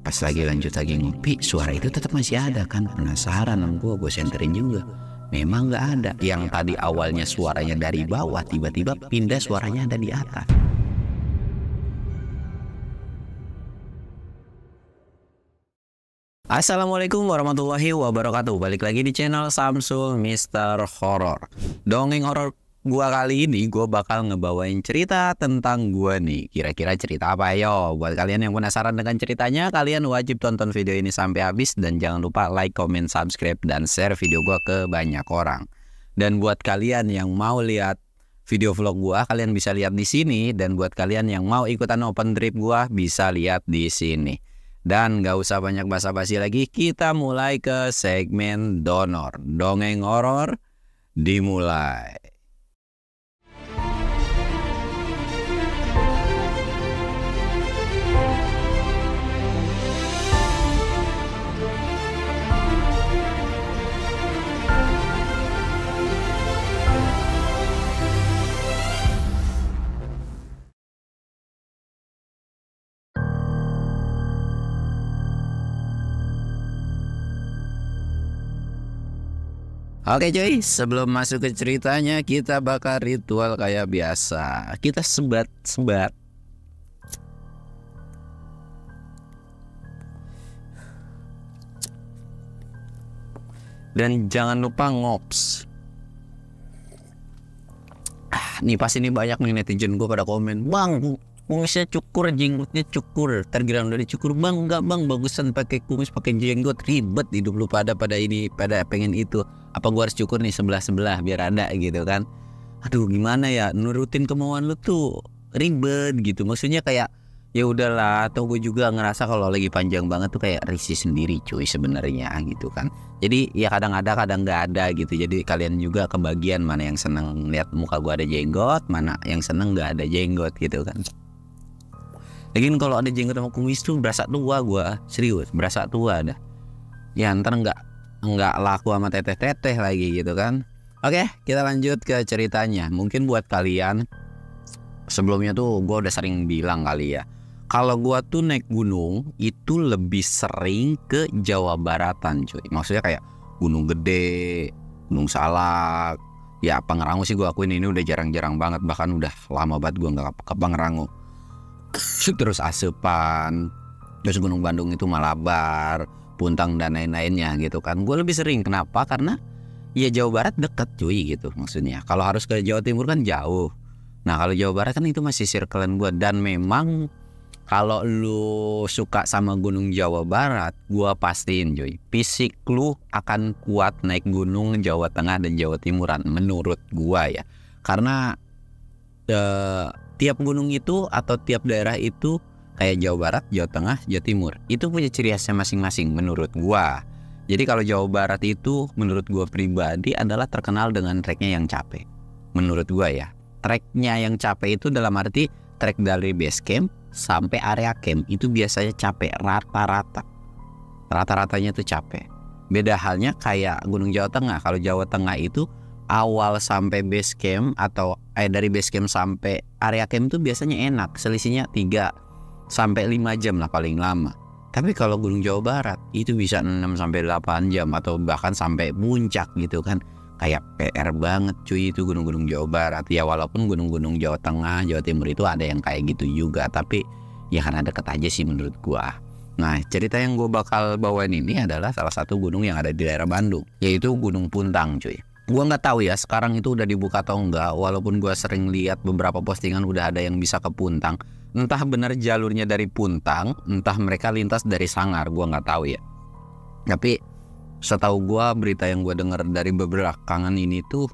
Pas lanjut lagi ngopi, suara itu tetap masih ada kan. Penasaran sama gue senterin juga. Memang nggak ada. Yang tadi awalnya suaranya dari bawah, tiba-tiba pindah suaranya ada di atas. Assalamualaikum warahmatullahi wabarakatuh. Balik lagi di channel Samsul Mister Horror. Dongeng horor gua kali ini gua bakal ngebawain cerita tentang gua nih. Kira-kira cerita apa yo? Buat kalian yang penasaran dengan ceritanya, kalian wajib tonton video ini sampai habis dan jangan lupa like, comment, subscribe dan share video gua ke banyak orang. Dan buat kalian yang mau lihat video vlog gua, kalian bisa lihat di sini, dan buat kalian yang mau ikutan open trip gua bisa lihat di sini. Dan gak usah banyak basa-basi lagi, kita mulai ke segmen donor. Dongeng horor dimulai. Oke cuy, sebelum masuk ke ceritanya, kita bakal ritual kayak biasa. Kita sebat-sebat. Dan jangan lupa ngops. Nih pas ini banyak nih netizen gue pada komen, "Bang, kumisnya cukur, jenggotnya cukur." Tergiram dari cukur, "Bang, enggak bang, bagusan pakai kumis, pakai jenggot, ribet hidup lu pada ini, pada pengen itu. Apa gua harus cukur nih sebelah biar ada gitu kan?" Aduh, gimana ya, nurutin kemauan lu tuh ribet gitu. Maksudnya kayak ya udahlah, atau gue juga ngerasa kalau lagi panjang banget tuh kayak risih sendiri cuy sebenarnya gitu kan. Jadi ya kadang ada kadang nggak ada gitu. Jadi kalian juga kebagian mana yang seneng lihat muka gua ada jenggot, mana yang seneng nggak ada jenggot gitu kan. Lagian kalau ada jenggot sama kumis tuh berasa tua gua, serius berasa tua dah. Ya ntar nggak laku sama teteh-teteh lagi gitu kan. Oke, kita lanjut ke ceritanya. Mungkin buat kalian sebelumnya tuh gua udah sering bilang kali ya, kalau gua tuh naik gunung itu lebih sering ke Jawa Baratan cuy. Maksudnya kayak Gunung Gede, Gunung Salak. Ya Pangrango sih gua akuin ini udah jarang-jarang banget, bahkan udah lama banget gua nggak ke Pangrango. Terus Asepan, terus Gunung Bandung itu Malabar, Puntang dan lain-lainnya gitu kan. Gue lebih sering, kenapa? Karena ya Jawa Barat deket cuy gitu maksudnya. Kalau harus ke Jawa Timur kan jauh. Nah kalau Jawa Barat kan itu masih circlean gue. Dan memang kalau lu suka sama gunung Jawa Barat, gue pastiin cuy, fisik lu akan kuat naik gunung Jawa Tengah dan Jawa Timuran menurut gue ya. Karena tiap gunung itu atau tiap daerah itu kayak Jawa Barat, Jawa Tengah, Jawa Timur itu punya ciri khasnya masing-masing menurut gua. Jadi kalau Jawa Barat itu menurut gua pribadi adalah terkenal dengan treknya yang capek. Menurut gua ya, treknya yang capek itu dalam arti trek dari base camp sampai area camp itu biasanya capek rata-rata. Rata-ratanya itu capek. Beda halnya kayak Gunung Jawa Tengah. Kalau Jawa Tengah itu awal sampai base camp atau dari base camp sampai area camp itu biasanya enak, selisihnya 3 sampai 5 jam lah paling lama. Tapi kalau Gunung Jawa Barat itu bisa 6 sampai 8 jam atau bahkan sampai puncak gitu kan. Kayak PR banget cuy itu gunung-gunung Jawa Barat. Ya walaupun gunung-gunung Jawa Tengah, Jawa Timur itu ada yang kayak gitu juga, tapi ya karena deket aja sih menurut gua. Nah, cerita yang gua bakal bawain ini adalah salah satu gunung yang ada di daerah Bandung, yaitu Gunung Puntang cuy. Gua nggak tahu ya sekarang itu udah dibuka atau enggak, walaupun gua sering lihat beberapa postingan udah ada yang bisa ke Puntang. Entah benar jalurnya dari Puntang, entah mereka lintas dari Sangar, gua nggak tahu ya. Tapi setahu gua, berita yang gua dengar dari belakangan ini tuh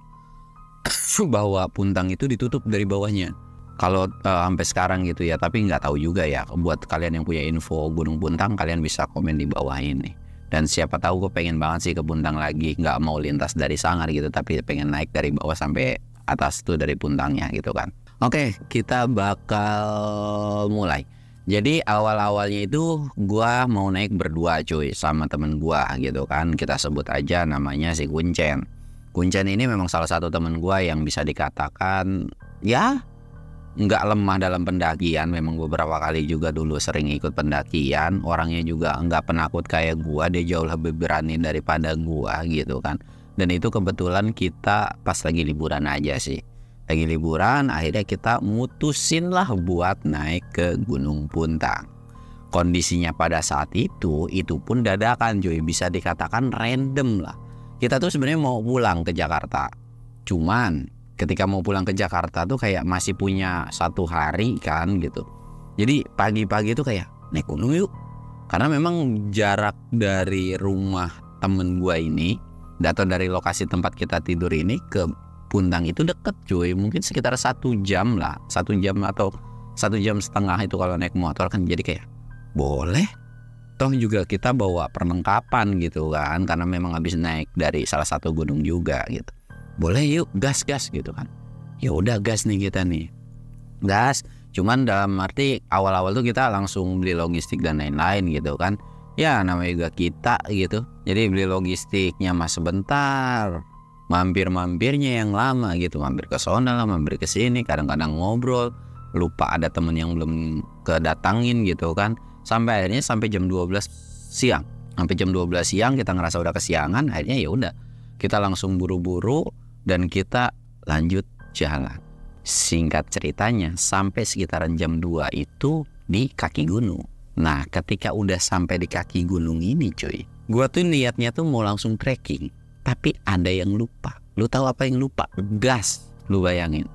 bahwa Puntang itu ditutup dari bawahnya. Kalau sampai sekarang gitu ya, tapi nggak tahu juga ya. Buat kalian yang punya info Gunung Puntang, kalian bisa komen di bawah ini. Dan siapa tahu gue pengen banget sih ke Puntang lagi, nggak mau lintas dari Sangar gitu, tapi pengen naik dari bawah sampai atas tuh dari Puntangnya gitu kan. Oke, kita bakal mulai. Jadi awal-awalnya itu gue mau naik berdua cuy sama temen gue gitu kan. Kita sebut aja namanya si Kuncen. Kuncen ini memang salah satu temen gue yang bisa dikatakan ya nggak lemah dalam pendakian. Memang beberapa kali juga dulu sering ikut pendakian. Orangnya juga nggak penakut kayak gua, dia jauh lebih berani daripada gua gitu kan. Dan itu kebetulan kita pas lagi liburan aja sih. Lagi liburan, akhirnya kita mutusin lah buat naik ke Gunung Puntang. Kondisinya pada saat itu pun dadakan cuy, bisa dikatakan random lah. Kita tuh sebenarnya mau pulang ke Jakarta. Cuman ketika mau pulang ke Jakarta tuh kayak masih punya 1 hari kan gitu. Jadi pagi-pagi tuh kayak naik gunung yuk. Karena memang jarak dari rumah temen gua ini atau dari lokasi tempat kita tidur ini ke Puntang itu deket cuy. Mungkin sekitar 1 jam lah, 1 jam atau 1,5 jam itu kalau naik motor kan. Jadi kayak boleh, toh juga kita bawa perlengkapan gitu kan, karena memang habis naik dari salah satu gunung juga gitu. Boleh yuk, gas gitu kan. Ya udah gas nih kita nih. Gas, cuman dalam arti awal-awal tuh kita langsung beli logistik dan lain-lain gitu kan. Ya namanya juga kita gitu. Jadi beli logistiknya mas sebentar, mampir-mampirnya yang lama gitu. Mampir ke sana lah, mampir ke sini, kadang-kadang ngobrol, lupa ada temen yang belum kedatangin gitu kan. Sampai akhirnya sampai jam 12 siang. Sampai jam 12 siang kita ngerasa udah kesiangan, akhirnya ya udah kita langsung buru-buru dan kita lanjut jalan. Singkat ceritanya sampai sekitaran jam 2 itu di kaki gunung. Nah, ketika udah sampai di kaki gunung ini cuy, gua tuh niatnya tuh mau langsung trekking, tapi ada yang lupa. Lu tahu apa yang lupa? Gas. Lu bayangin.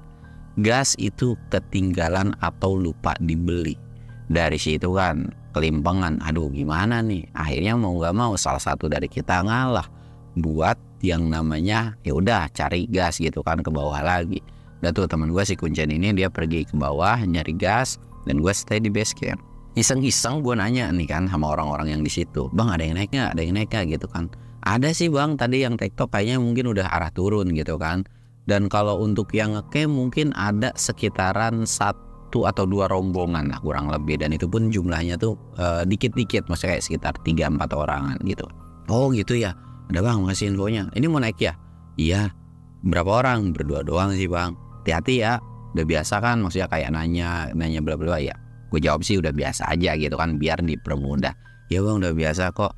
Gas itu ketinggalan atau lupa dibeli. Dari situ kan kelimpangan, aduh gimana nih. Akhirnya mau gak mau salah satu dari kita ngalah buat yang namanya ya udah cari gas gitu kan ke bawah lagi. Udah tuh teman gue si Kuncen ini dia pergi ke bawah nyari gas dan gue stay di base camp. Iseng-iseng gue nanya nih kan sama orang-orang yang di situ, bang ada yang naik nggak? Ada yang naik nggak gitu kan? Ada sih bang, tadi yang tektok kayaknya mungkin udah arah turun gitu kan. Dan kalau untuk yang ngecamp mungkin ada sekitaran 1 atau 2 rombongan lah kurang lebih, dan itu pun jumlahnya tuh dikit-dikit, maksudnya kayak sekitar 3-4 orangan gitu. Oh gitu ya, ada bang makasih infonya. Ini mau naik ya? Iya. Berapa orang? Berdua doang sih bang. Hati-hati ya, udah biasa kan, maksudnya kayak nanya bla bla ya. Gue jawab sih udah biasa aja gitu kan, biar dipermudah. Ya bang udah biasa kok.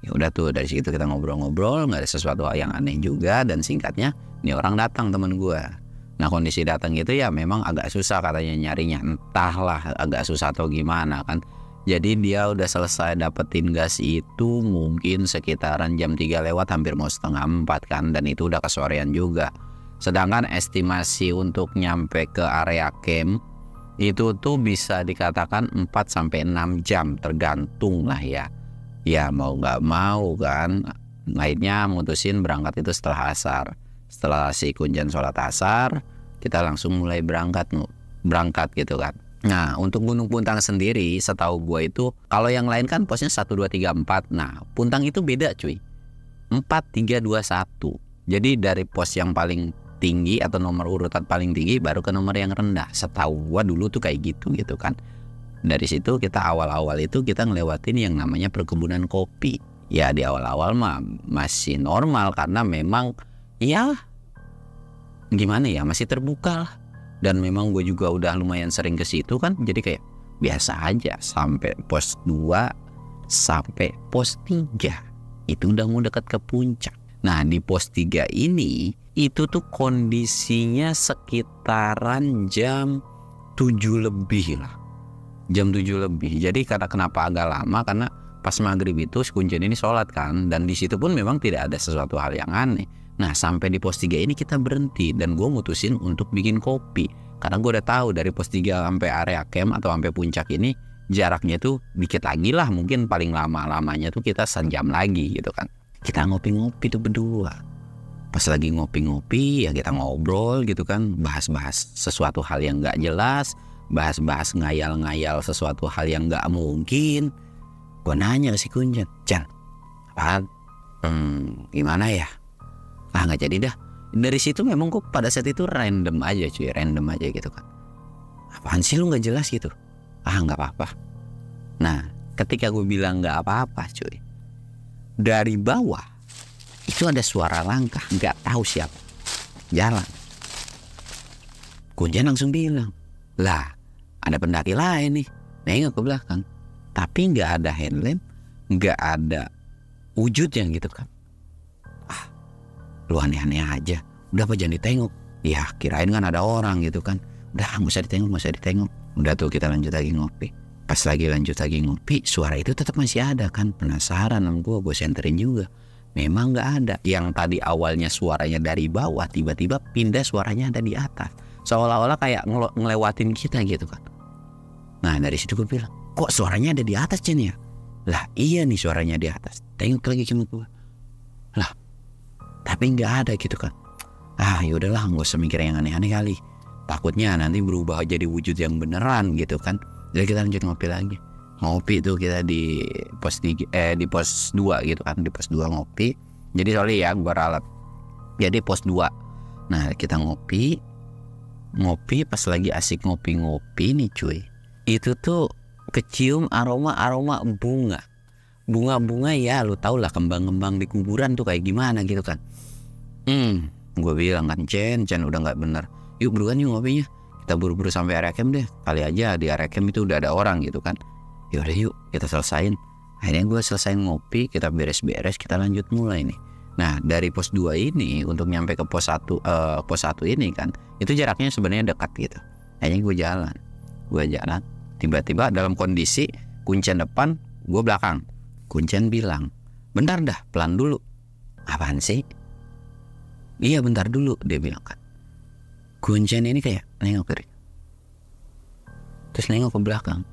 Ya udah tuh dari situ kita ngobrol-ngobrol, nggak ada sesuatu yang aneh juga, dan singkatnya ini orang datang teman gue. Nah kondisi datang gitu ya memang agak susah katanya nyarinya, entahlah agak susah atau gimana kan. Jadi dia udah selesai dapetin gas itu mungkin sekitaran jam 3 lewat, hampir mau setengah 4 kan, dan itu udah kesorean juga. Sedangkan estimasi untuk nyampe ke area camp itu tuh bisa dikatakan 4-6 jam tergantung lah ya. Ya mau gak mau kan, akhirnya mutusin berangkat itu setelah asar. Setelah si Kuncen sholat asar, kita langsung mulai berangkat gitu kan. Nah untuk Gunung Puntang sendiri setahu gue itu, kalau yang lain kan posnya 1, 2, 3, 4. Nah Puntang itu beda cuy, 4, 3, 2, 1. Jadi dari pos yang paling tinggi atau nomor urutan paling tinggi baru ke nomor yang rendah. Setahu gue dulu tuh kayak gitu kan. Dari situ kita awal-awal itu kita ngelewatin yang namanya perkebunan kopi. Ya di awal-awal mah masih normal karena memang ya gimana ya, masih terbuka lah. Dan memang gue juga udah lumayan sering ke situ kan, jadi kayak biasa aja. Sampai pos 2 sampai pos 3 itu udah mau dekat ke puncak. Nah di pos 3 ini itu tuh kondisinya sekitaran jam 7 lebih lah, jam 7 lebih. Jadi kenapa agak lama, karena pas maghrib itu si Kuncen ini sholat kan, dan di situ pun memang tidak ada sesuatu hal yang aneh. Nah sampai di pos 3 ini kita berhenti, dan gue mutusin untuk bikin kopi. Karena gue udah tahu dari pos 3 sampai area camp atau sampai puncak ini jaraknya tuh dikit lagi lah, mungkin paling lama-lamanya tuh kita 1 jam lagi gitu kan. Kita ngopi-ngopi tuh berdua. Pas lagi ngopi-ngopi ya kita ngobrol gitu kan, bahas-bahas sesuatu hal yang gak jelas, bahas-bahas ngayal-ngayal sesuatu hal yang gak mungkin. Gue nanya ke si Kuncen, Chan, apaan? Gimana ya? Ah gak jadi dah. Dari situ memang gue pada saat itu random aja cuy, random aja gitu kan. Apaan sih lu gak jelas gitu? Ah gak apa-apa. Nah ketika gue bilang gak apa-apa cuy, dari bawah itu ada suara langkah, gak tahu siapa jalan. Kuncen langsung bilang, Lah ada pendaki lain nih, nengok ke belakang, tapi nggak ada handlamp, nggak ada wujudnya gitu kan. Lu aneh-aneh aja, udah apa jangan ditengok. Ya kirain kan ada orang gitu kan. Udah nggak usah ditengok. Udah tuh kita lanjut lagi ngopi. Pas lagi lanjut lagi ngopi, suara itu tetap masih ada kan. Penasaran sama gue senterin juga. Memang nggak ada. Yang tadi awalnya suaranya dari bawah, tiba-tiba pindah suaranya ada di atas. Seolah-olah kayak ngelewatin kita gitu kan. Nah dari situ gue bilang, kok suaranya ada di atas Chen ya? Lah iya nih suaranya di atas. Tengok lagi sama gue. Lah tapi nggak ada gitu kan. Yaudahlah, nggak usah mikir yang aneh-aneh kali. Takutnya nanti berubah jadi wujud yang beneran gitu kan. Jadi kita lanjut ngopi lagi. Ngopi tuh kita di pos 3, di pos 2 gitu kan. Di pos 2 ngopi. Jadi sorry ya gue ralat. Jadi pos 2. Nah kita ngopi pas lagi asik ngopi-ngopi nih cuy. Itu tuh kecium aroma bunga. Bunga ya lu tau lah, kembang-kembang di kuburan tuh kayak gimana gitu kan. Gue bilang kan Chen udah nggak bener. Yuk buruan yuk ngopinya. Kita buru-buru sampai area camp deh. Kali aja di area camp itu udah ada orang gitu kan. Yaudah yuk kita selesain. Akhirnya gue selesain ngopi, kita beres-beres, kita lanjut mulai nih. Nah dari pos 2 ini untuk nyampe ke pos 1 ini kan, itu jaraknya sebenarnya dekat gitu. Akhirnya gue jalan. Tiba-tiba dalam kondisi kuncen depan, gue belakang. Kuncen bilang, bentar dah, pelan dulu. Apaan sih? Iya bentar dulu, dia bilang kan. Kuncen ini kayak nengok kiri, terus nengok ke belakang.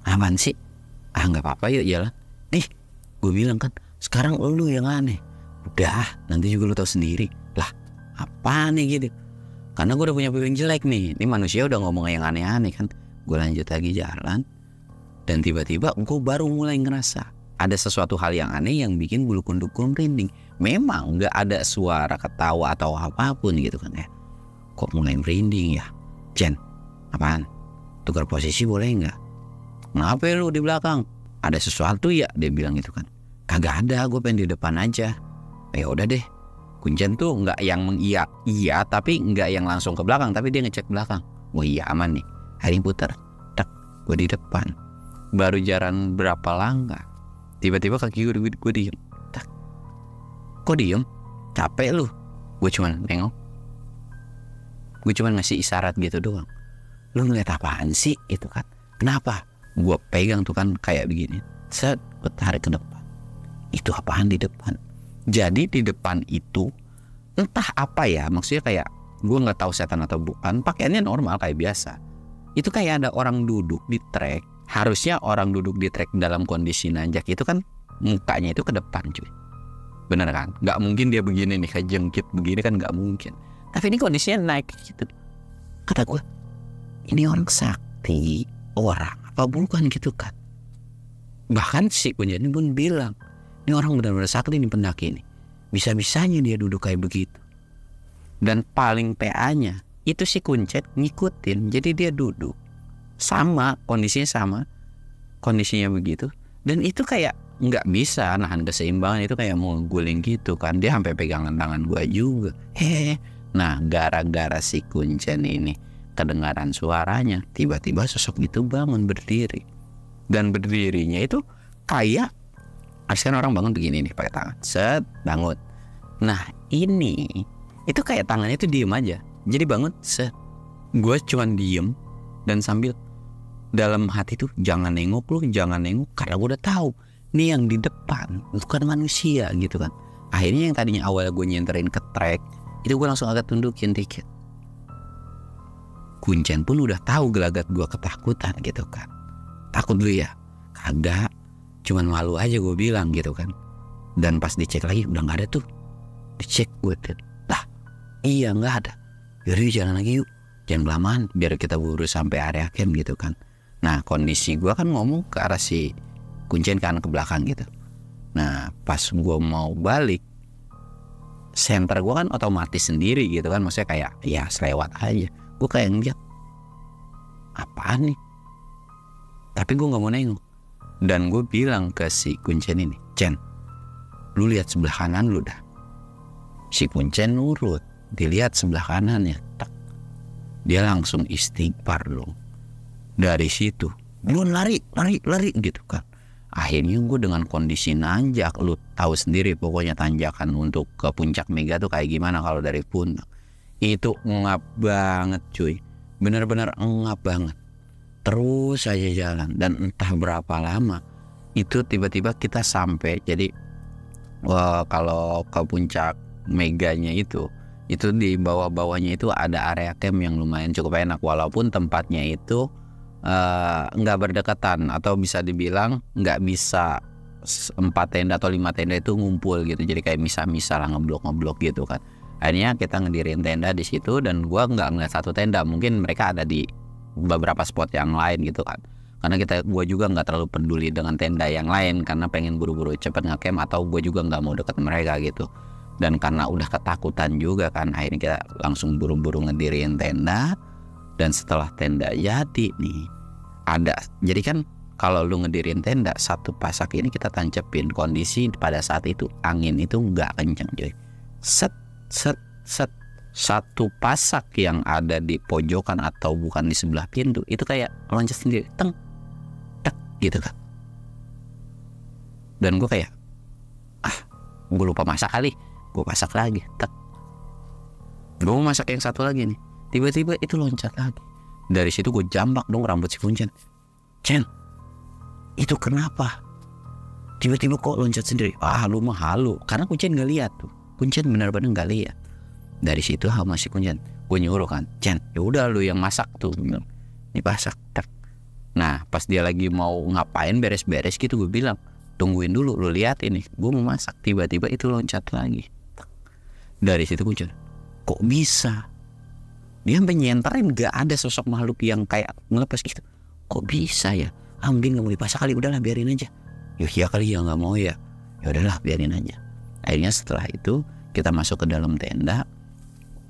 Apaan sih? Nggak apa-apa yuk jalan. Gue bilang kan, sekarang lu yang aneh. Udah, nanti juga lu tahu sendiri. Lah, apa nih gitu? Karena gue udah punya feeling jelek nih. Ini manusia udah ngomong yang aneh-aneh kan. Gue lanjut lagi jalan, dan tiba-tiba gue baru mulai ngerasa ada sesuatu hal yang aneh yang bikin bulu kuduk gue merinding. Memang nggak ada suara ketawa atau apapun gitu kan ya. Kok mulai merinding ya? Chen, apaan? Tukar posisi boleh nggak? Kenapa lu di belakang? Ada sesuatu ya? Dia bilang gitu kan. Kagak ada, gue pengen di depan aja. Ya udah deh. Kuncen tuh nggak yang iya tapi nggak yang langsung ke belakang, tapi dia ngecek belakang. Wah iya aman nih. Hari putar, tak, gue di depan. Baru jalan berapa langkah, tiba-tiba kaki gue diem. Tak, kok diem? Capek lu? Gue cuman nengok. Gue cuman ngasih isyarat gitu doang. Lu ngeliat apaan sih? Itu kan. Kenapa? Gue pegang tuh kan kayak begini. Set, gue tarik ke depan. Itu apaan di depan? Jadi di depan itu entah apa ya, maksudnya kayak gue nggak tahu setan atau bukan. Pakaiannya normal kayak biasa. Itu kayak ada orang duduk di trek. Harusnya orang duduk di trek dalam kondisi nanjak itu kan mukanya itu ke depan cuy. Bener kan? Gak mungkin dia begini nih kayak jengkit begini kan, gak mungkin. Tapi ini kondisinya naik gitu. Kata gue, ini orang sakti, orang apa bukan gitu kan. Bahkan si Kuncen pun bilang, ini orang benar-benar sakti nih pendaki ini. Bisa-bisanya dia duduk kayak begitu. Dan paling PA-nya itu si Kuncen ngikutin, jadi dia duduk sama kondisinya begitu, dan itu kayak nggak bisa nahan keseimbangan, itu kayak mau guling gitu kan. Dia sampai pegangan tangan gue juga. Nah gara-gara si Kuncen ini kedengaran suaranya, tiba-tiba sosok itu bangun berdiri, dan berdirinya itu kayak kan orang bangun begini nih pakai tangan, set bangun. Nah ini itu kayak tangannya itu diem aja. Jadi bangun, set. Gue cuman diem dan sambil dalam hati tuh jangan nengok lu, jangan nengok, karena gue udah tahu nih yang di depan bukan manusia gitu kan. Akhirnya yang tadinya awal gue nyenterin ke trek itu gue langsung agak tundukin dikit. Kuncen pun udah tahu gelagat gue ketakutan gitu kan. Takut dulu ya? Kagak, cuman malu aja gue bilang gitu kan. Dan pas dicek lagi udah nggak ada tuh. Dicek gue, lah iya nggak ada. Yaudah jalan lagi yuk, jangan kelamaan biar kita buru sampai area camp gitu kan. Nah kondisi gue kan ngomong ke arah si Kuncen kan ke belakang gitu. Nah pas gue mau balik, center gue kan otomatis sendiri gitu kan. Maksudnya kayak ya selewat aja. Gue kayak ngeliat apaan nih, tapi gue gak mau nengok. Dan gue bilang ke si Kuncen ini, Chen, lu lihat sebelah kanan lu dah. Si Kuncen nurut, dilihat sebelah kanannya, tak. Dia langsung istighfar loh. Dari situ belum lari gitu kan. Akhirnya gue dengan kondisi nanjak, lu tahu sendiri pokoknya tanjakan untuk ke puncak Mega tuh kayak gimana kalau dari puncak. Itu ngap banget cuy, bener-bener ngap banget. Terus aja jalan dan entah berapa lama itu tiba-tiba kita sampai. Jadi kalau ke puncak Meganya itu di bawah-bawahnya itu ada area camp yang lumayan cukup enak, walaupun tempatnya itu nggak berdekatan, atau bisa dibilang nggak bisa 4 tenda atau 5 tenda itu ngumpul gitu. Jadi kayak misah-misah lah, ngeblok gitu kan. Akhirnya kita ngedirin tenda di situ, dan gua nggak ngeliat satu tenda, mungkin mereka ada di beberapa spot yang lain gitu kan. Karena gua juga nggak terlalu peduli dengan tenda yang lain, karena pengen buru-buru cepet ngecamp, atau gua juga nggak mau deket mereka gitu. Dan karena udah ketakutan juga kan, akhirnya kita langsung buru-buru ngedirin tenda. Dan setelah tenda jadi nih, jadi kan kalau lu ngedirin tenda, satu pasak ini kita tancepin. Kondisi pada saat itu angin itu nggak kenceng cuy. Set satu pasak yang ada di pojokan atau bukan di sebelah pintu itu kayak loncat sendiri, teng tek gitu kan. Dan gue kayak gue lupa masak kali, gue pasak lagi, tek. Gue mau masak yang satu lagi nih, tiba-tiba itu loncat lagi. Dari situ gue jambak dong rambut si Kuncen. Cen, itu kenapa? Tiba-tiba kok loncat sendiri? Lu mah halu. Karena Kuncen gak lihat tuh. Kuncen benar-benar gak lihat. Dari situ masih Kuncen. Gue nyuruh kan, Cen, ya udah lu yang masak tuh. Ini pasak, tek. Nah pas dia lagi mau ngapain beres-beres gitu, gue bilang, tungguin dulu, lu lihat ini, gue mau masak. Tiba-tiba itu loncat lagi. Dari situ Kuncen, kok bisa? Dia sampai nyenterin, gak ada sosok makhluk yang kayak ngelepas gitu. Kok bisa ya? Mungkin gak mau dipasak kali, udahlah biarin aja. Ya kali ya gak mau ya. Ya udahlah biarin aja. Akhirnya setelah itu kita masuk ke dalam tenda.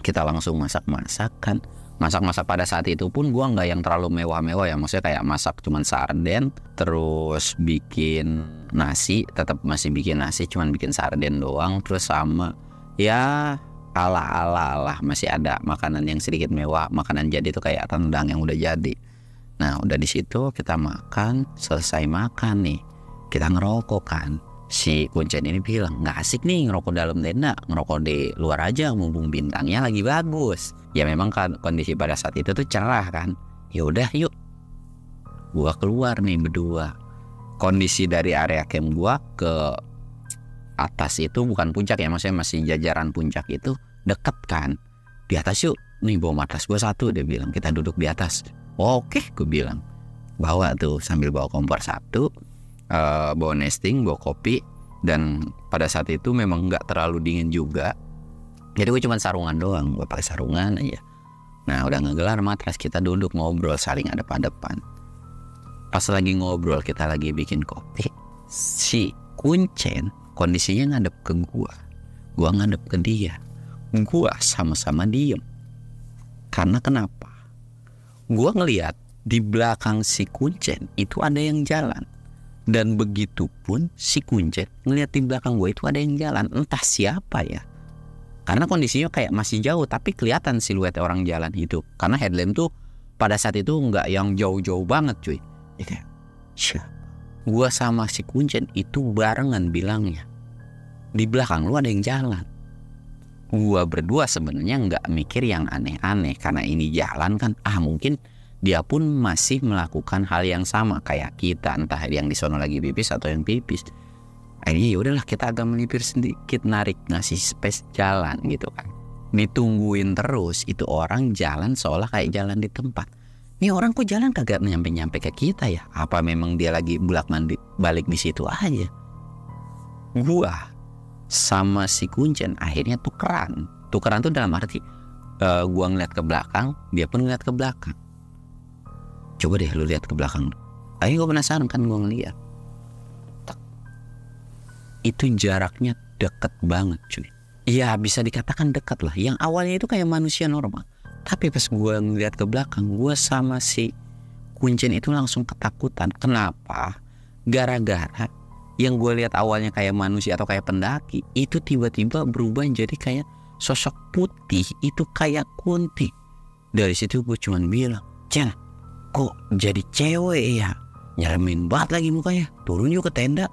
Kita langsung masak-masakan. Masak-masak pada saat itu pun gua nggak yang terlalu mewah-mewah ya. Maksudnya kayak masak cuman sarden, terus bikin nasi, tetap masih bikin nasi, cuman bikin sarden doang. Terus sama ya ala masih ada makanan yang sedikit mewah, makanan jadi itu kayak rendang yang udah jadi. Nah udah di situ kita makan, selesai makan nih kita ngerokok kan. Si Kuncen ini bilang, nggak asik nih ngerokok dalam tenda, ngerokok di luar aja mumpung bintangnya lagi bagus. Ya memang kan kondisi pada saat itu tuh cerah kan. Ya udah yuk, gua keluar nih berdua. Kondisi dari area camp gua ke atas itu bukan puncak ya, maksudnya masih jajaran puncak itu deket kan. Di atas yuk, nih bawa matras gue satu, dia bilang, kita duduk di atas. Oke, gue bilang, bawa tuh sambil bawa kompor satu, bawa nesting, bawa kopi. Dan pada saat itu memang nggak terlalu dingin juga, jadi gue cuma sarungan doang, gue pakai sarungan aja. Nah udah ngegelar matras, kita duduk ngobrol saling hadap-hadapan. Pas lagi ngobrol, kita lagi bikin kopi, si Kuncen kondisinya ngadep ke gua ngadep ke dia. Gua sama-sama diem. Karena kenapa? Gua ngeliat di belakang si Kuncen itu ada yang jalan. Dan begitu pun si Kuncen ngeliat di belakang gua itu ada yang jalan. Entah siapa ya. Karena kondisinya kayak masih jauh, tapi kelihatan siluet orang jalan itu. Karena headlamp tuh pada saat itu nggak yang jauh-jauh banget cuy. Ya kayak, siapa? Gua sama si Kuncen itu barengan bilangnya, di belakang lu ada yang jalan. Gua berdua sebenarnya nggak mikir yang aneh-aneh, karena ini jalan kan, mungkin dia pun masih melakukan hal yang sama kayak kita, entah yang di sono lagi pipis atau yang pipis. Akhirnya ya udahlah kita agak melipir sedikit, narik, ngasih space jalan gitu kan. Ditungguin terus, itu orang jalan seolah kayak jalan di tempat. Ini orang kok jalan kagak nyampe-nyampe ke kita ya? Apa memang dia lagi balik di situ aja? Gua sama si Kuncen akhirnya tukeran tuh dalam arti gua ngeliat ke belakang, dia pun ngeliat ke belakang. Coba deh lu lihat ke belakang. Ayo gua penasaran kan, gua ngeliat. Itu jaraknya deket banget cuy. Ya bisa dikatakan dekat lah. Yang awalnya itu kayak manusia normal, tapi pas gua ngeliat ke belakang, gua sama si Kuncen itu langsung ketakutan. Kenapa? Gara-gara yang gue lihat awalnya kayak manusia atau kayak pendaki, itu tiba-tiba berubah jadi kayak sosok putih, itu kayak kunti. Dari situ gue cuman bilang, Cen, kok jadi cewek ya? Nyeremin banget lagi mukanya. Turun yuk ke tenda.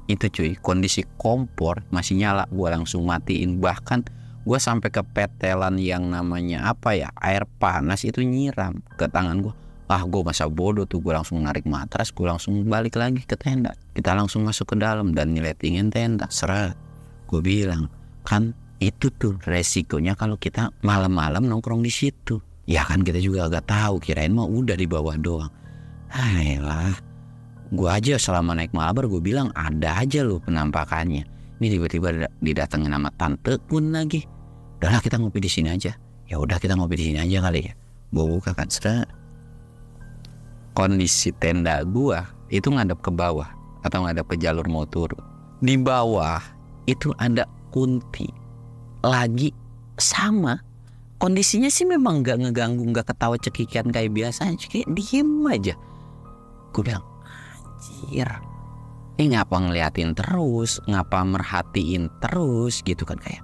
Itu cuy, kondisi kompor masih nyala, gue langsung matiin. Bahkan gue sampai kepetelan yang namanya apa ya, air panas itu nyiram ke tangan gue. Gue masa bodoh tuh, gue langsung narik matras, gue langsung balik lagi ke tenda. Kita langsung masuk ke dalam dan nyeletingin tenda. Seret. Gue bilang, kan itu tuh resikonya kalau kita malam-malam nongkrong di situ. Ya kan kita juga agak tahu, kirain mah udah di bawah doang. Ayolah, gue aja selama naik Malabar gue bilang ada aja loh penampakannya. Ini tiba-tiba didatengin sama tante pun lagi. Udahlah kita ngopi di sini aja. Ya udah kita ngopi di sini aja kali ya. Gue buka kan, seret. Kondisi tenda gue itu ngadep ke bawah atau ngadep ke jalur mau turun. Di bawah itu ada Kunti lagi sama. Kondisinya sih memang gak ngeganggu, gak ketawa cekikian kayak biasanya, kayak diem aja. Gue bilang, anjir, ini ngapa ngeliatin terus, ngapa merhatiin terus gitu kan, kayak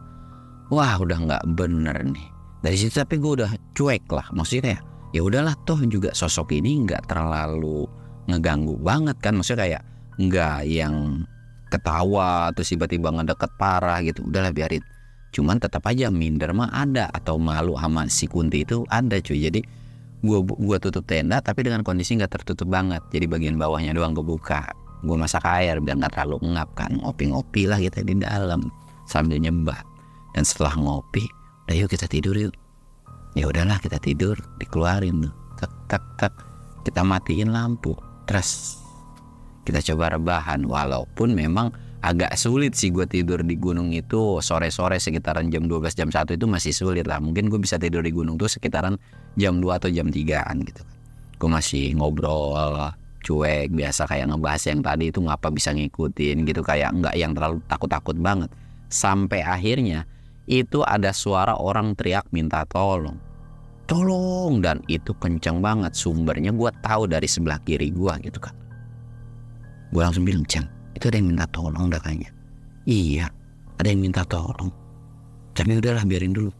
wah udah gak bener nih. Dari situ tapi gue udah cuek lah, maksudnya kayak ya udahlah, toh juga sosok ini gak terlalu ngeganggu banget kan, maksudnya kayak gak yang ketawa terus tiba-tiba ngedeket parah gitu, udahlah biarin. Cuman tetap aja minder mah ada, atau malu sama si Kunti itu ada cuy. Jadi gue tutup tenda tapi dengan kondisi nggak tertutup banget, jadi bagian bawahnya doang gue buka. Gue masak air biar nggak terlalu ngap kan, ngopi-ngopi lah kita di dalam sambil nyebat. Dan setelah ngopi, udah yuk kita tidur yuk. Ya udahlah kita tidur, dikeluarin tuh, tak tak tak, kita matiin lampu, terus kita coba rebahan. Walaupun memang agak sulit sih gue tidur di gunung itu sore-sore sekitaran jam 12 jam 1 itu masih sulit lah. Mungkin gue bisa tidur di gunung tuh sekitaran jam 2 atau jam 3an gitu kan. Gue masih ngobrol cuek biasa kayak ngebahas yang tadi itu, ngapa bisa ngikutin gitu, kayak nggak yang terlalu takut-takut banget. Sampai akhirnya itu ada suara orang teriak minta tolong. Tolong, dan itu kenceng banget, sumbernya gue tahu dari sebelah kiri gue gitu kan. Gue langsung bilang, Ceng, itu ada yang minta tolong dah kayaknya. Iya, ada yang minta tolong. Tapi udahlah biarin dulu.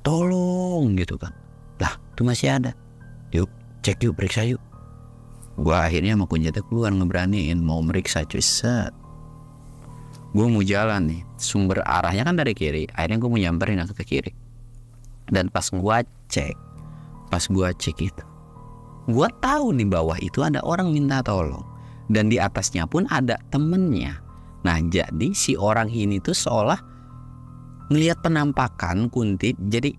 Tolong gitu kan. Lah, itu masih ada. Yuk, cek yuk, periksa yuk. Gua akhirnya mau kunjata keluar, ngeberaniin mau meriksa cuy. Set. Gue mau jalan nih, sumber arahnya kan dari kiri. Akhirnya gue mau nyamperin aku ke kiri. Dan pas gua cek itu, gua tahu di bawah itu ada orang minta tolong. Dan di atasnya pun ada temennya. Nah jadi si orang ini tuh seolah ngelihat penampakan Kunti. Jadi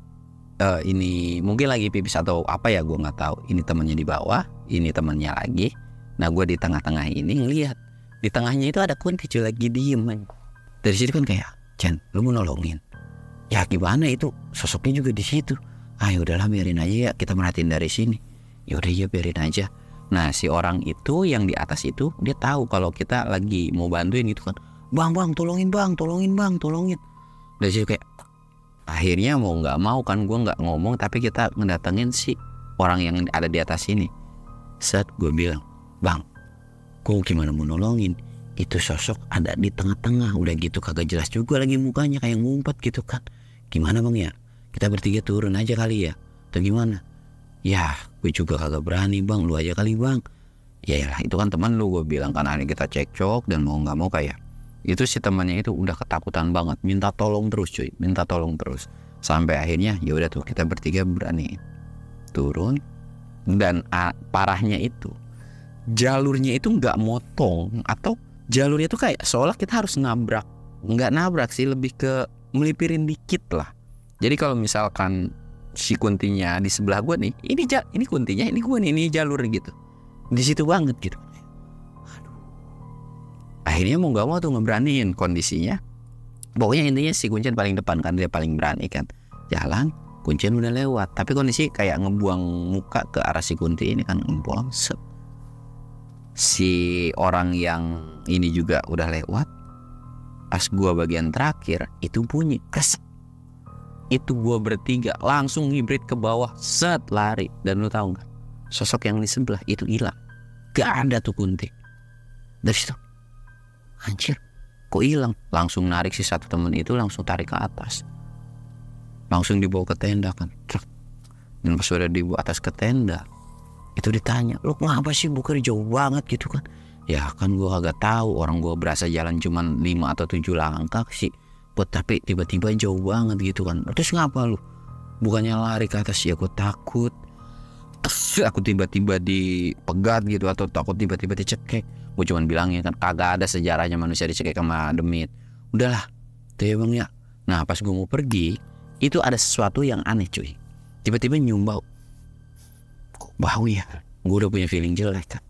ini mungkin lagi pipis atau apa ya, gue nggak tahu. Ini temennya di bawah, ini temennya lagi. Nah gue di tengah-tengah ini ngelihat. Di tengahnya itu ada Kunti cuy, lagi diem aja. Dari situ kan kayak, Cen, lu mau nolongin? Ya gimana, itu sosoknya juga di situ. Ya udahlah biarin aja ya, kita merhatiin dari sini. Ya udah ya biarin aja. Nah si orang itu yang di atas itu dia tahu kalau kita lagi mau bantuin gitu kan. Bang tolongin bang. Dari situ kayak akhirnya mau nggak mau kan gue nggak ngomong, tapi kita ngedatengin si orang yang ada di atas ini. Set gue bilang, bang, gue gimana mau nolongin? Itu sosok ada di tengah-tengah, udah gitu kagak jelas juga lagi mukanya, kayak ngumpet gitu kan. Gimana bang ya? Kita bertiga turun aja kali ya? Atau gimana? Ya gue juga kagak berani bang, lu aja kali bang. Ya itu kan teman lu, gue bilang kan. Akhirnya kita cekcok dan mau nggak mau kayak itu si temannya itu udah ketakutan banget, minta tolong terus cuy, minta tolong terus. Sampai akhirnya ya udah tuh kita bertiga berani turun. Dan parahnya itu jalurnya itu nggak motong, atau jalurnya itu kayak seolah kita harus nabrak. Nggak nabrak sih, lebih ke melipirin dikit lah. Jadi kalau misalkan si Kuntinya di sebelah gue nih, ini Kuntinya, ini gue nih, ini jalur gitu, di situ banget gitu. Aduh. Akhirnya mau nggak mau tuh ngeberaniin kondisinya. Pokoknya intinya si Kuncen paling depan kan, dia paling berani kan. Jalan, Kuncen udah lewat, tapi kondisi kayak ngebuang muka ke arah si Kunti ini kan, ngebuang sep. Si orang yang ini juga udah lewat. Pas gua bagian terakhir itu bunyi kesek. Itu gua bertiga langsung hibrid ke bawah, set, lari. Dan lu tahu nggak, sosok yang di sebelah itu hilang, gak ada tuh Kunti. Dari situ, anjir, kok hilang? Langsung narik si satu temen itu, langsung tarik ke atas, langsung dibawa ke tenda kan. Dan pas udah di atas ke tenda itu ditanya, lu ngapa sih bukan jauh banget gitu kan. Ya kan gue agak tahu, orang gue berasa jalan cuman 5 atau 7 langkah sih buat, tapi tiba-tiba jauh banget gitu kan. Terus ngapa lu bukannya lari ke atas? Ya gue takut aku tiba-tiba dipegat gitu, atau takut tiba-tiba dicekek. Gue cuman bilangnya kan kagak ada sejarahnya manusia dicekek sama demit. Udahlah tuh ya bang ya. Nah pas gue mau pergi itu ada sesuatu yang aneh cuy. Tiba-tiba nyium bau. Kok bau ya? Gue udah punya feeling jelek kan,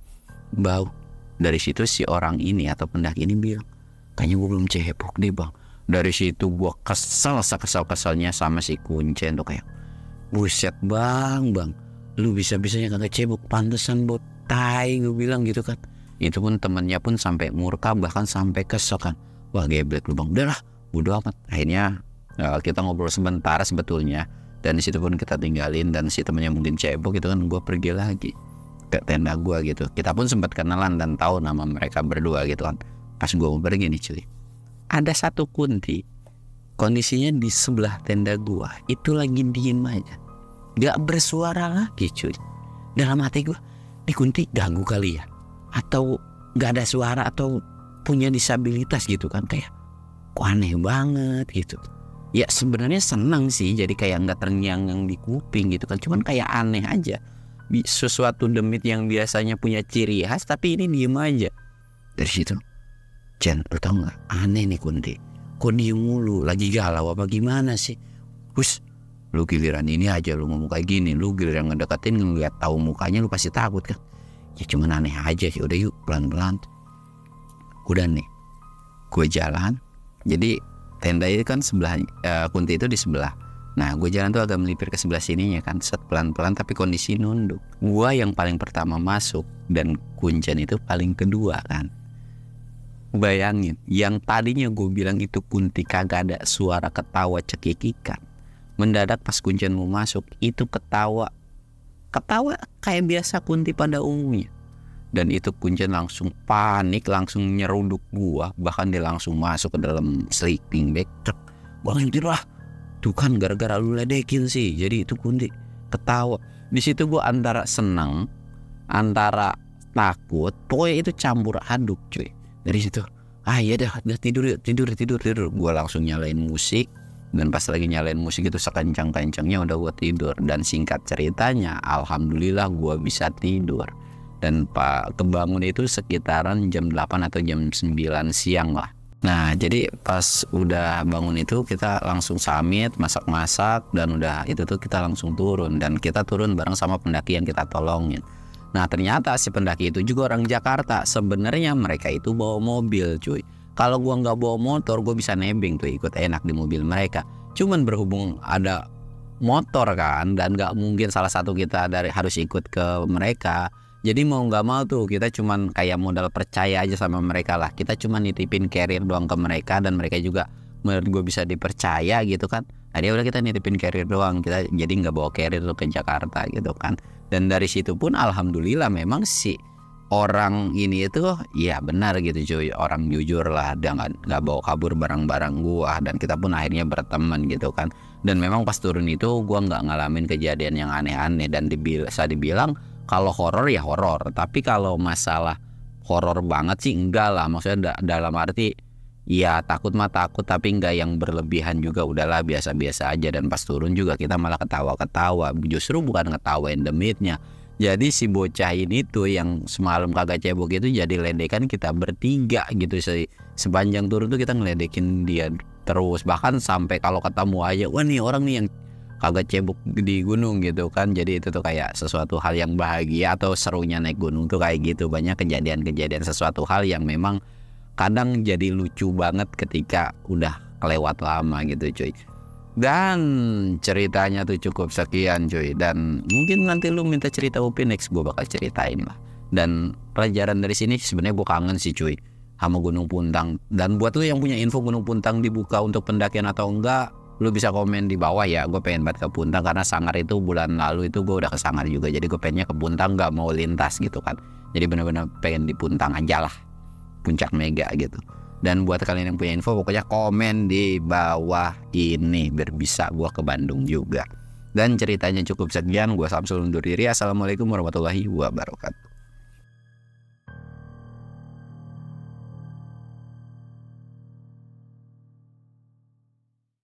bau. Dari situ si orang ini atau pendaki ini bilang, kayaknya gue belum cebok deh bang. Dari situ gue kesel sekesal-keselnya sama si Kuncen tuh, kayak buset bang, lu bisa-bisanya kagak cebok, pantesan bot tai, gue bilang gitu kan. Itu pun temennya pun sampai murka, bahkan sampai kesel kan. Wah geblek lu bang, udahlah bodo amat. Akhirnya kita ngobrol sebentar sebetulnya, dan disitu pun kita tinggalin, dan si temennya mungkin cebok gitu kan. Gue pergi lagi ke tenda gue gitu. Kita pun sempat kenalan dan tahu nama mereka berdua gitu kan. Pas gue mau pergi nih cuy, ada satu kunti, kondisinya di sebelah tenda gue itu lagi diem aja, gak bersuara lagi cuy. Dalam hati gue, ini kunti ganggu kali ya, atau gak ada suara, atau punya disabilitas gitu kan. Kayak kok aneh banget gitu. Ya sebenarnya senang sih, jadi kayak nggak terngiang-ngiang di kuping gitu kan. Cuman kayak aneh aja, sesuatu demit yang biasanya punya ciri khas tapi ini diem aja. Dari situ, Jen, lu tau nggak, aneh nih kunti, kok diem mulu, lagi galau apa gimana sih? Hus, lu giliran ini aja lu ngomong kayak gini, lu giliran ngedeketin ngeliat tahu mukanya lu pasti takut kan. Ya cuman aneh aja sih. Udah yuk pelan-pelan. Udah nih, gue jalan. Jadi tenda itu kan sebelah, kunti itu di sebelah. Nah gue jalan tuh agak melipir ke sebelah sininya kan, set pelan-pelan tapi kondisi nunduk. Gue yang paling pertama masuk dan Kuncen itu paling kedua kan. Bayangin, yang tadinya gue bilang itu kunti kagak ada suara ketawa cekikikan, mendadak pas Kuncen mau masuk itu ketawa kayak biasa kunti pada umumnya. Dan itu Kuncen langsung panik, langsung nyeruduk gua, bahkan dia langsung masuk ke dalam sleeping bag. Gua langsung tidur lah. Tuh kan gara-gara lu ledekin sih. Jadi itu kunti ketawa. Di situ gua antara senang, antara takut, pokoknya itu campur aduk cuy. Dari situ, ya udah tidur yuk, tidur. Gua langsung nyalain musik. Dan pas lagi nyalain musik itu sekencang-kencangnya udah gua tidur. Dan singkat ceritanya, alhamdulillah gua bisa tidur. Dan Pak kebangun itu sekitaran jam 8 atau jam 9 siang lah. Nah jadi pas udah bangun itu kita langsung summit, masak-masak, dan udah itu tuh kita langsung turun. Dan kita turun bareng sama pendaki yang kita tolongin. Nah ternyata si pendaki itu juga orang Jakarta. Sebenarnya mereka itu bawa mobil cuy. Kalau gua nggak bawa motor, gua bisa nebeng tuh, ikut enak di mobil mereka. Cuman berhubung ada motor kan, dan nggak mungkin salah satu kita harus ikut ke mereka. Jadi mau nggak mau tuh kita cuman kayak modal percaya aja sama mereka lah. Kita cuman nitipin carrier doang ke mereka, dan mereka juga menurut gue bisa dipercaya gitu kan. Nah dia udah kita nitipin carrier doang, kita jadi nggak bawa carrier tuh ke Jakarta gitu kan. Dan dari situ pun alhamdulillah memang si orang ini itu ya benar gitu cuy, orang jujur lah, dia nggak bawa kabur barang-barang gua, dan kita pun akhirnya berteman gitu kan. Dan memang pas turun itu gua nggak ngalamin kejadian yang aneh-aneh, dan bisa dibilang kalau horor ya horor, tapi kalau masalah horor banget sih enggak lah. Maksudnya dalam arti ya takut mah takut, tapi enggak yang berlebihan juga, udahlah biasa-biasa aja. Dan pas turun juga kita malah ketawa-ketawa, justru bukan ngetawain demitnya. Jadi si bocah ini tuh yang semalam kagak cebok itu jadi ledekan kita bertiga gitu. Sepanjang turun tuh kita ngeledekin dia terus, bahkan sampai kalau ketemu aja, wah nih orang nih yang kagak cebok di gunung gitu kan. Jadi itu tuh kayak sesuatu hal yang bahagia, atau serunya naik gunung tuh kayak gitu. Banyak kejadian-kejadian sesuatu hal yang memang kadang jadi lucu banget ketika udah kelewat lama gitu cuy. Dan ceritanya tuh cukup sekian cuy. Dan mungkin nanti lu minta cerita Upin, next gue bakal ceritain lah. Dan pelajaran dari sini sebenarnya gue kangen sih cuy sama Gunung Puntang. Dan buat lu yang punya info Gunung Puntang dibuka untuk pendakian atau enggak, lu bisa komen di bawah ya. Gue pengen banget ke Puntang, karena Sanggar itu bulan lalu itu gue udah ke Sanggar juga. Jadi gue pengennya ke Puntang, gak mau lintas gitu kan. Jadi bener-bener pengen di Puntang aja lah, puncak mega gitu. Dan buat kalian yang punya info, pokoknya komen di bawah ini biar bisa gue ke Bandung juga. Dan ceritanya cukup sekian. Gua Samsul undur diri. Assalamualaikum warahmatullahi wabarakatuh.